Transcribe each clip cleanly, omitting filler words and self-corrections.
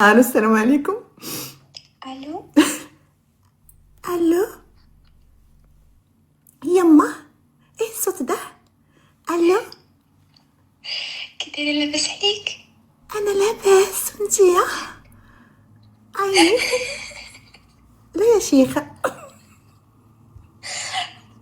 الو، السلام عليكم. الو. الو يما، ايه الصوت ده؟ الو، كي دايره لاباس عليك؟ انا لاباس وانتيا؟ اي لا يا شيخه.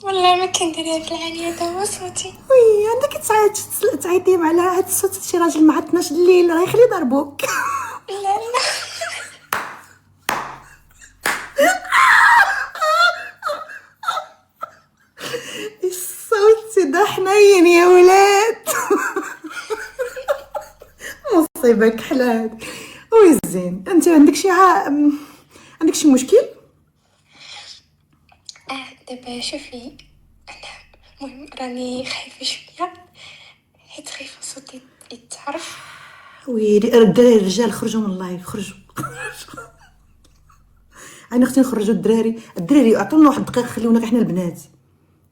والله ما كنديرها في العالية، هذا هو صوتي. وي عندك تعيطي على هاد الصوت، شي راجل مع 12 الليل راه يخلي ضربوك. لا لا. الصوت ده حنين يا ولاد. مصيبه كحله هادي. وي زين، انت عندك عندك شي مشكل؟ دابا شوفي، انا المهم راني خايفه شويه، حيت خايفه صوتي يتعرف. ويلي الدراري الرجال خرجوا من اللايف، خرجوا. انا اختي نخرجوا الدراري عطونا واحد الدقيقه، خليونا غير حنا البنات.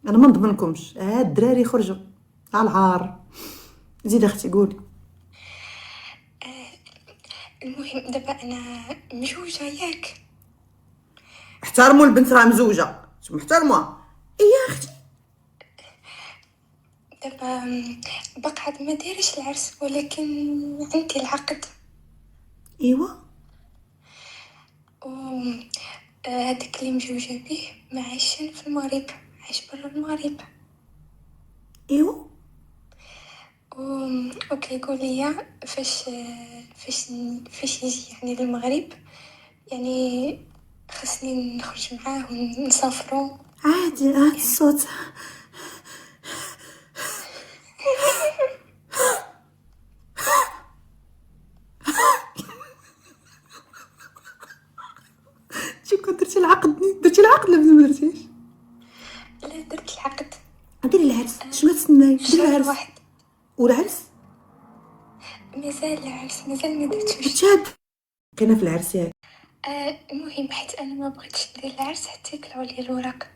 انا ما نضمنكمش، الدراري خرجوا على العار. زيد اختي قولي. المهم دابا انا مجوجه ياك. احترموا البنت، راه مزوجه، محترمه. إيه يا اختي؟ دابا باقا عاد ما دايرش العرس، ولكن عندي العقد. ايوا. و هذاك اللي مجوجه به ما عايشين في المغرب، عايش برا المغرب. ايوا. وكيقول لي فاش يجي يعني للمغرب، يعني خصني نخرج معاه ونسافروا. عادي، هاد الصوت. انتي كون درتي العقد لا ما درتيش؟ لا درت العقد. ديري العرس، شنو تسناي؟ ديري شهر العرس. واحد. والعرس مازال العرس مازال ما درتوش. بتشاد كاينه في العرس ياك؟ المهم حيت انا ما بغيتش ندير العرس حتى يطلعوا لي الوراق.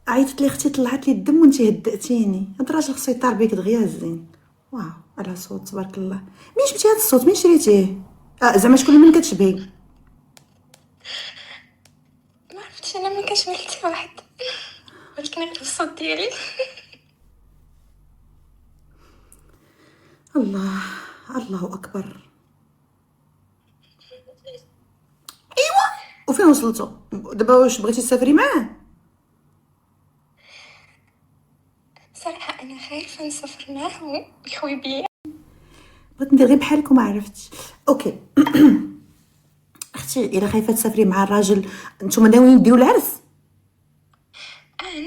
عيطت لي اختي، طلعت لي الدم وانتي هدأتيني. هاد الراجل خصو يطار بيك دغيا الزين. واو على صوت تبارك الله. منين جبتي هاد الصوت؟ منين شريتيه؟ زعما شكون من كتشبهي؟ ما عرفتش، انا ما كنشبه حتى واحد، ولكن غير الصوت ديالي. الله، الله اكبر. ايوا. وفين وصلتوا دابا؟ واش بغيتي تسافري معاه؟ صراحه انا خايفه نسافر معاه ويخوي بيا. بغيت ندير غير بحالك وما عرفتش. اوكي. اختي الا خايفه تسافري مع الراجل، نتوما ناويين ديروا العرس؟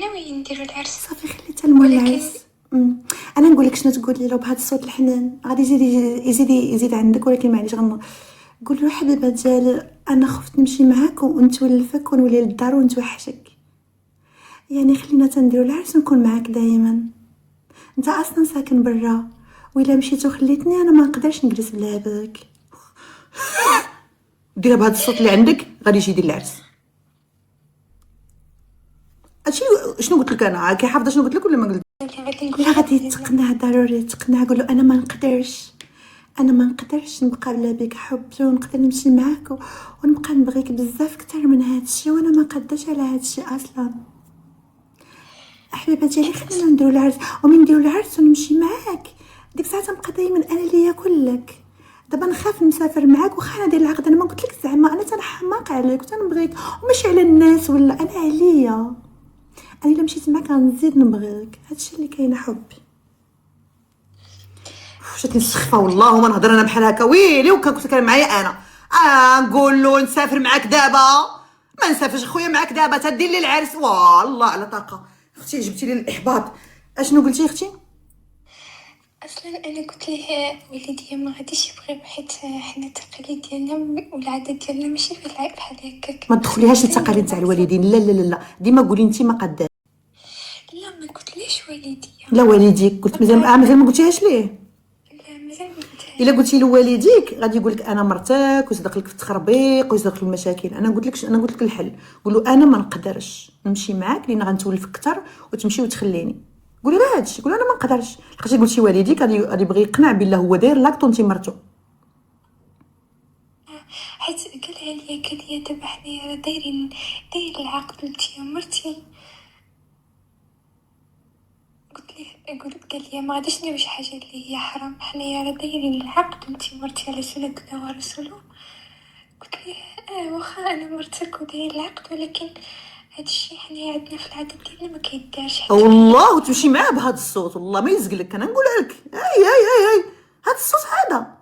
ناويين نديرو العرس. صافي خلي حتى المول ولكن العرس. انا نقول لك شنو تقول لي، لو بهذا الصوت الحنان غادي يزيد عندك، ولكن معليش قول له حبيبه ديالي، انا خفت نمشي معاك ونتولفك ونولي للدار ونتوحشك، يعني خلينا تنديروا العرس ونكون معاك دائما. انت اصلا ساكن برا، وإلا مشيت وخليتني انا ما نقدرش نجلس بلا بك. ديرها بهذا الصوت اللي عندك، غادي يجي يدير العرس. هادشي شنو قلت لك انا؟ كي حافظه شنو قلت لك ولا ما قلت؟ لا غادي تقنع، ضروري تقنع. قول له انا ما نقدرش نبقى بلا بك حبي، ونقدر نمشي معاك ونبقى نبغيك بزاف اكثر من هادشي، وانا ما قداش على هادشي اصلا. حبيبه ديالي خلينا نديرو العرس، ومن نديرو العرس ونمشي معاك ديك الساعه تنبقى دائما انا ليا كلك. دابا نخاف نسافر معاك وخا ندير العقد، انا ما قلت لك زعما انا تنحماق عليك وتنبغيك، وماشي على الناس ولا انا عليا. انا الا مشيت معاك غنزيد نبغيك، هادشي اللي كاين حبي. جاتني السخفه والله ما نهضر انا بحال هكا. ويلي وكان كنت كان معايا انا نقول له نسافر معاك دابا، ما نسافرش خويا معاك دابا تدير لي العرس. والله على طاقه. اختي جبتي لي الاحباط. اشنو قلتي اختي؟ اصلا انا قلت ليه والديا ما غاديش يبغيو، حيت حنا التقاليد ديالنا والعادات ديالنا ماشي بحال هكاك. ما تدخليهاش التقاليد تاع الوالدين، لا لا لا لا، ديما قولي انت ما قداش. لا ما قلتليش والديا. لا والديك قلت مازال ما قلتيهاش ليه. لا مازال ما قلتهاش. الا قلتي له والديك غادي يقول لك انا مرتك، ويصدق لك في التخربيق ويصدق في المشاكل. انا قلت لك الحل. قول له انا ما نقدرش نمشي معاك لان غنتولف اكثر وتمشي وتخليني. قولي له هادشي، قول انا ما نقدرش. لقيتي قلتي والديك غادي يبغي يقنع بالله هو داير لاكطو انت مرتو. حيت قال لي دابا حنايا راه دايرين العقد انتي ومرتي. قال لي ما غاديش نديرو شي حاجه اللي هي حرام، حنايا راه دايرين العقد انتي ومرتي على سنة الله ورسوله. قلت ليه واخا انا مرتك وداير العقد، ولكن هاد الشيء حنايا عندنا في العادات ديالنا ما كيدارش. حيت والله وتمشي معاه بهذا الصوت، والله ما يزقلك، انا نقولها لك. اي هذا الصوت هذا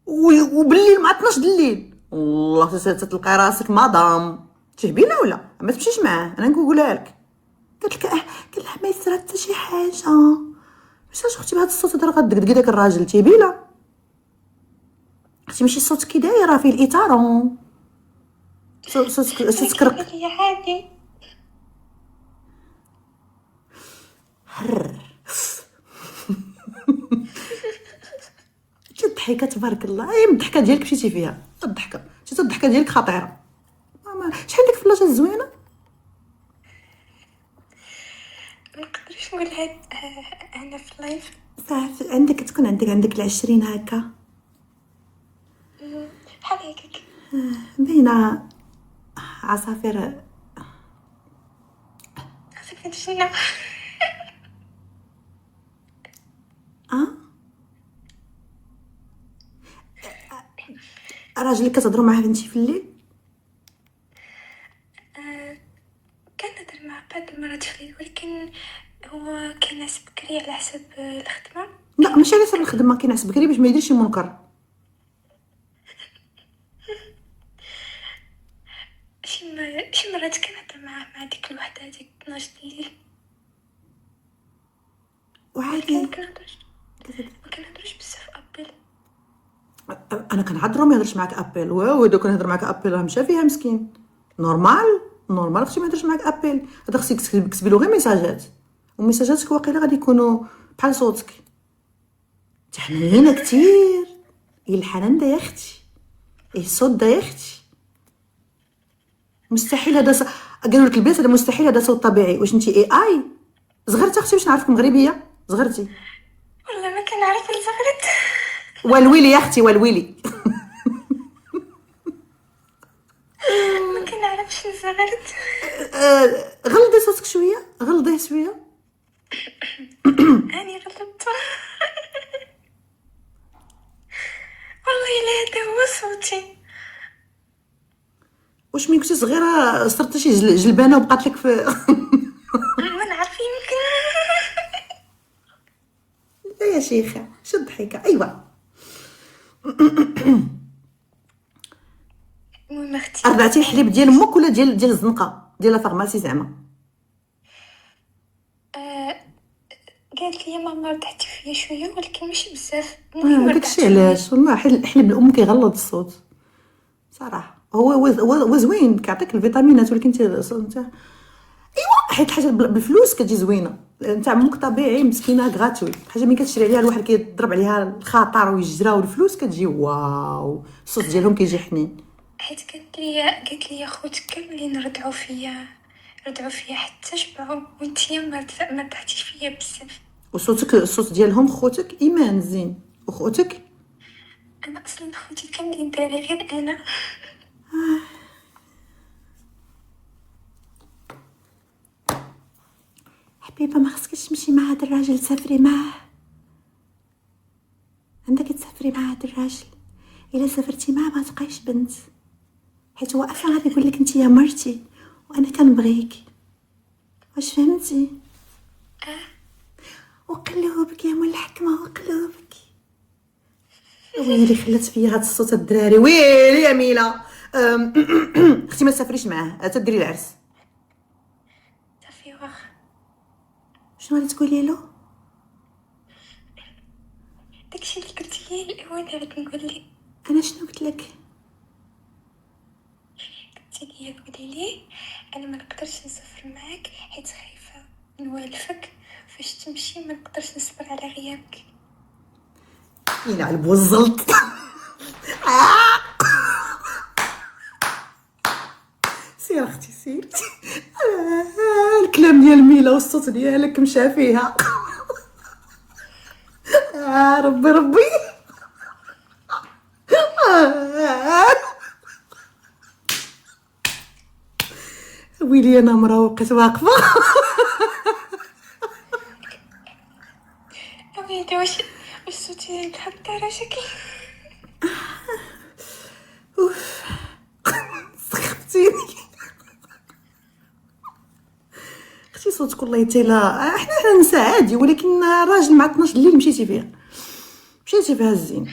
وبالليل مع 12 د الليل والله تتلقى راسك مدام تهبيله ولا ما تمشيش معاه. انا نقولها لك. قالت لك ما يصرى حتى شي حاجه، علاش اختي بهذا الصوت هذا غدقدق داك الراجل تهبيله. اختي ماشي صوتك كي دايره فيه الاطار صوتك قال لي عادي. الضحكه تبارك الله. اي الضحكه ديالك مشيتي فيها، الضحكه ديالك خطيره. شحال ديك الفلاشه الزوينه. ما نقدرش نقولها انا في لايف. صافي عندك تكون عندك 20 هكا بحال هكاك بين عصافير. عرفتي شنو؟ راجلك كتهضروا معاه بنتي في الليل؟ كنهضر مع بعض المرات في الليل، ولكن هو كينعس بكري على حسب الخدمه. لا ماشي على حسب الخدمه، كينعس بكري باش ما يديرش شي منكر. شي مرات كنهضر معاه مع ديك الوحده ديك 12 الليل، وعادي. ما كنهضرش بزاف ابل. انا كنعذرو ما يهضرش معاك ابل. واو دو كنهضر معاك ابل راه مشى فيها مسكين. نورمال اختي ما يهضرش معاك ابل. هذا خصك تكتبي له غير ميساجات، وميساجاتك واقيلا غادي يكونوا بحال صوتك. تحنينه كتير. الحنان ده يا اختي، الصوت ده يا اختي مستحيل. هذا قالوا لك البنات هذا مستحيل، هذا صوت طبيعي. واش انت اي صغرتي اختي باش نعرفك مغربيه؟ صغرتي والله ما كنعرف الزغرت. والويلي يا اختي والويلي. ما كنعرفش الزغرت. غلظي صوتك شويه، غلظيه شويه. اني غلطت والله الا هذا هو صوتي. واش ملي كنتي صغيره صرتي شي جلبانه وبقات لك في ما نعرف يمكن. لا يا شيخه شو الضحكه. ايوا المهم اختي رضعتي الحليب ديال امك ولا ديال الزنقه ديال الفارماسي زعما؟ قالت لي ماما رضعتي فيا شويه ولكن ماشي بزاف. المهم داكشي علاش والله حليب الام كيغلظ الصوت صراحه. هو زوين كيعطيك الفيتامينات، ولكن انت ايوا حيت الحاجه بالفلوس كتجي زوينه. نتاع امك طبيعي مسكينه غراتوي. حاجه ملي كتشري عليها الواحد كيضرب عليها الخاطر ويجرى والفلوس كتجي واو. الصوت ديالهم كيجي حنين. حيت قالت لي خوتك كاملين رضعوا فيا حتى شبعوا، وانتي ما رضعتيش فيا بزاف. وصوتك الصوت ديالهم خوتك ايمان زين. وخوتك انا اصلا خوتي كاملين داري غير انا. حبيبه ما خصكش تمشي مع هذا الراجل تسافري معاه. عندك تسافري مع هذا الراجل. الا سافرتي معاه ما تبقايش بنت، حيت هو اصلا غادي يقول لك انت يا مرتي وانا كنبغيك. واش فهمتي؟ وقلوبك يا مول الحكمه وقلوبك. ويلي خلات فيا هاد الصوت الدراري. ويلي يا ميلا. اختي ما تسافريش معاه تديري العرس. صافي واخا. شنو غادي تقولي له؟ داكشي اللي قلتي لي الاول غادي نقول لك. انا شنو قلت لك؟ قلتي لي قولي لي انا ما نقدرش نسافر معاك حيت خايفه نوالفك، فاش تمشي ما نقدرش نصبر على غيابك. يلعب والزلط. سير اختي سير. الكلام ديال ميلا والصوت ديالك مشى فيها. ربي ويلي انا مرا وقت واقفه. ويلي واش صوتي تحط على شكل. اوف سخفتيني اختي. صوتك والله تيلا. احنا نساء عادي، ولكن راجل مع 12 الليل مشيتي فيها الزين.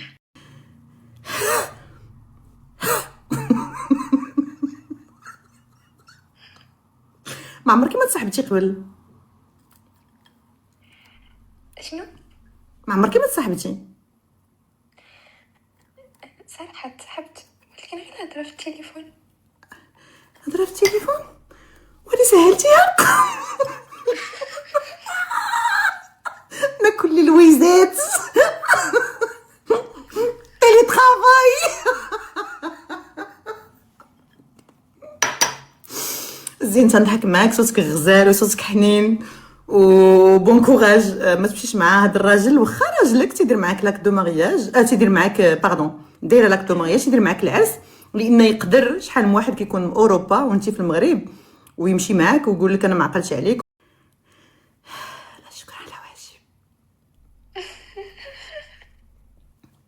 ما عمرك ما تصاحبتي قبل؟ شنو؟ ما عمرك ما تصاحبتي؟ صراحة تسحبت، ولكن غير هضرة في التليفون. هضره في التليفون؟ ولي سهلتيها. ناكل لي الويزات. تيلي ترافاي. زين تنضحك معاك، صوتك غزال وصوتك حنين وبون كوراج. ما تمشيش مع هذا الراجل، واخا راجلك تيدير معاك لاك دو مارياج، تيدير معاك باردون دايره لاك دو مارياج، تيدير معاك العرس، لان يقدر شحال من واحد كيكون من اوروبا وانت في المغرب ويمشي معاك ويقول لك انا ما عقلتش عليك. لا شكرا على واجب.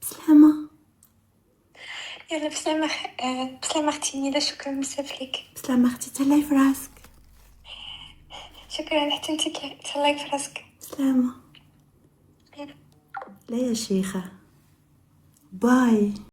بسلامه. يلا بسلامة. بسلامة اختي نيلة، شكرا بزاف ليك. بسلامه اختي، تهلاي في راسك. شكرا حتى انت تهلاي في راسك. بسلامه. يلا. لا يا شيخه، باي.